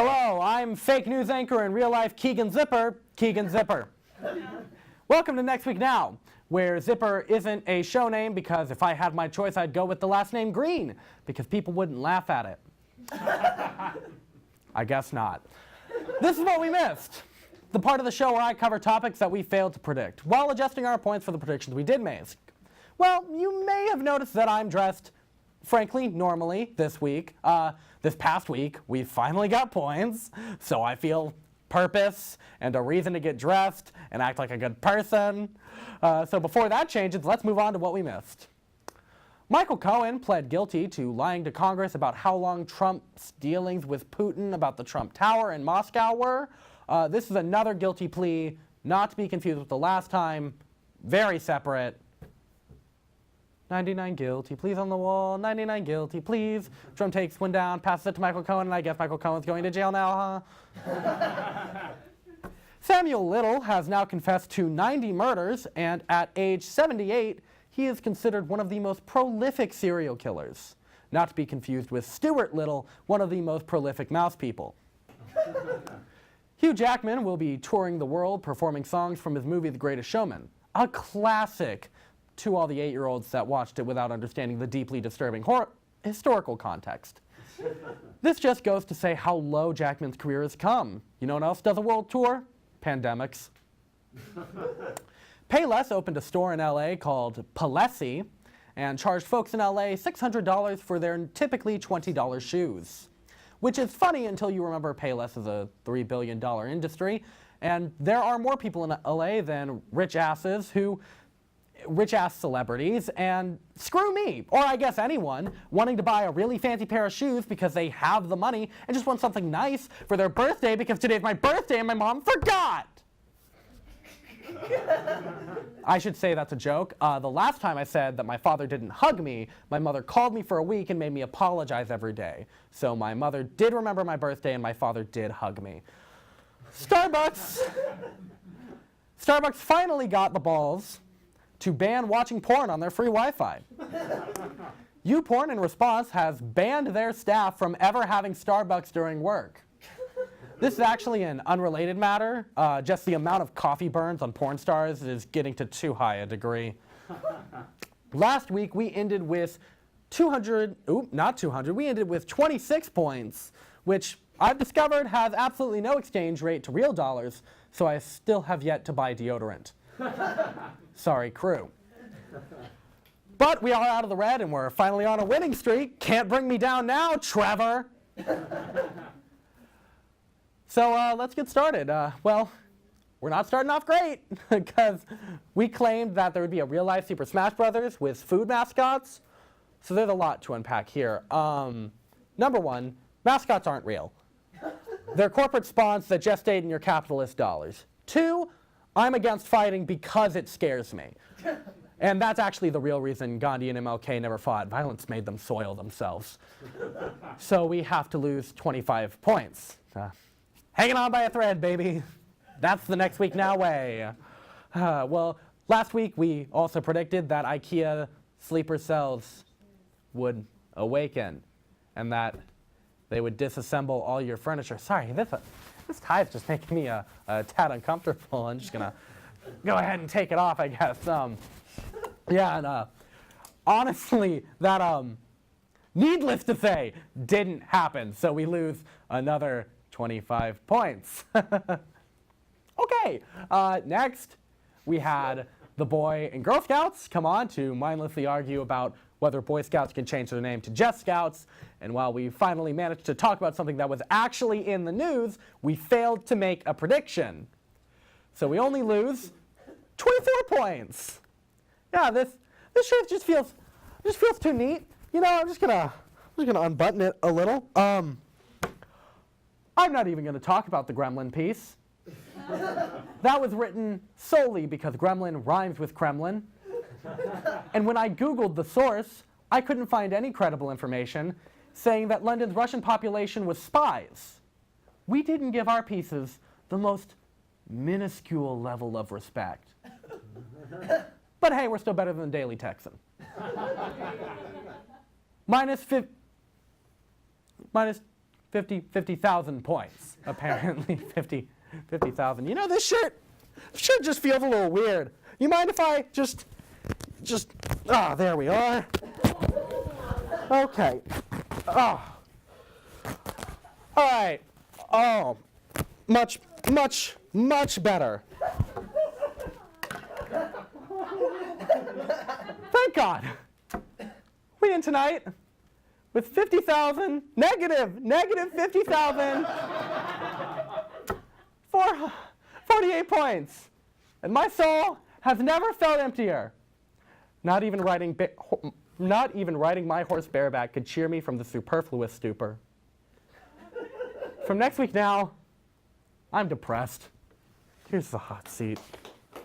Hello, I'm fake news anchor and real-life Keegan Zipper, Keegan Zipper. Welcome to Next Week Now, where Zipper isn't a show name because if I had my choice, I'd go with the last name Green, because people wouldn't laugh at it. I guess not. This is what we missed. The part of the show where I cover topics that we failed to predict, while adjusting our points for the predictions we did make. Well, you may have noticed that I'm dressed, frankly, normally this week. This past week, we finally got points, so I feel purpose and a reason to get dressed and act like a good person. So before that changes, let's move on to what we missed. Michael Cohen pled guilty to lying to Congress about how long Trump's dealings with Putin about the Trump Tower in Moscow were. This is another guilty plea, not to be confused with the last time, very separate. 99 guilty pleas on the wall, 99 guilty pleas. Trump takes one down, passes it to Michael Cohen, and I guess Michael Cohen's going to jail now, huh? Samuel Little has now confessed to 90 murders, and at age 78, he is considered one of the most prolific serial killers. Not to be confused with Stuart Little, one of the most prolific mouse people. Hugh Jackman will be touring the world performing songs from his movie The Greatest Showman, a classic to all the 8-year-olds that watched it without understanding the deeply disturbing historical context. This just goes to say how low Jackman's career has come. You know what else does a world tour? Pandemics. Payless opened a store in LA called Payless and charged folks in LA $600 for their typically $20 shoes. Which is funny until you remember Payless is a $3 billion industry, and there are more people in LA than rich-ass celebrities, and screw me, or I guess anyone, wanting to buy a really fancy pair of shoes because they have the money and just want something nice for their birthday because today's my birthday and my mom forgot. I should say that's a joke. The last time I said that my father didn't hug me, my mother called me for a week and made me apologize every day. So my mother did remember my birthday and my father did hug me. Starbucks finally got the balls to ban watching porn on their free Wi-Fi. YouPorn, in response, has banned their staff from ever having Starbucks during work. This is actually an unrelated matter. Just the amount of coffee burns on porn stars is getting to too high a degree. Last week, we ended with we ended with 26 points, which I've discovered has absolutely no exchange rate to real dollars, so I still have yet to buy deodorant. Sorry, crew. But we are out of the red and we're finally on a winning streak. Can't bring me down now, Trevor. So let's get started. Well, we're not starting off great because we claimed that there would be a real-life Super Smash Brothers with food mascots. So there's a lot to unpack here. Number one, mascots aren't real. They're corporate spawns that gestate in your capitalist dollars. Two, I'm against fighting because it scares me. And that's actually the real reason Gandhi and MLK never fought. Violence made them soil themselves. So we have to lose 25 points. Hanging on by a thread, baby. That's the Next Week Now way. Well, last week we also predicted that IKEA sleeper cells would awaken and that they would disassemble all your furniture. Sorry, this tie is just making me a tad uncomfortable. I'm just gonna go ahead and take it off, I guess. Yeah, and honestly, that needless to say, didn't happen. So we lose another 25 points. Okay, next we had the Boy and Girl Scouts come on to mindlessly argue about whether Boy Scouts can change their name to Just Scouts. And while we finally managed to talk about something that was actually in the news, we failed to make a prediction. So we only lose 24 points. Yeah, this shirt just feels too neat. You know, I'm just gonna unbutton it a little. I'm not even gonna talk about the Gremlin piece. That was written solely because Gremlin rhymes with Kremlin. And when I Googled the source, I couldn't find any credible information saying that London's Russian population was spies. We didn't give our pieces the most minuscule level of respect. But hey, we're still better than the Daily Texan. minus 50,000 points, apparently. 50,000. You know, this shirt just feels a little weird. You mind if I just, there we are. Okay. Oh. All right. Oh, much better. Thank God. We in tonight with 50,000, negative 50,000, 48 points. And my soul has never felt emptier. Not even riding my horse bareback could cheer me from the superfluous stupor. From next week now, I'm depressed. Here's the hot seat.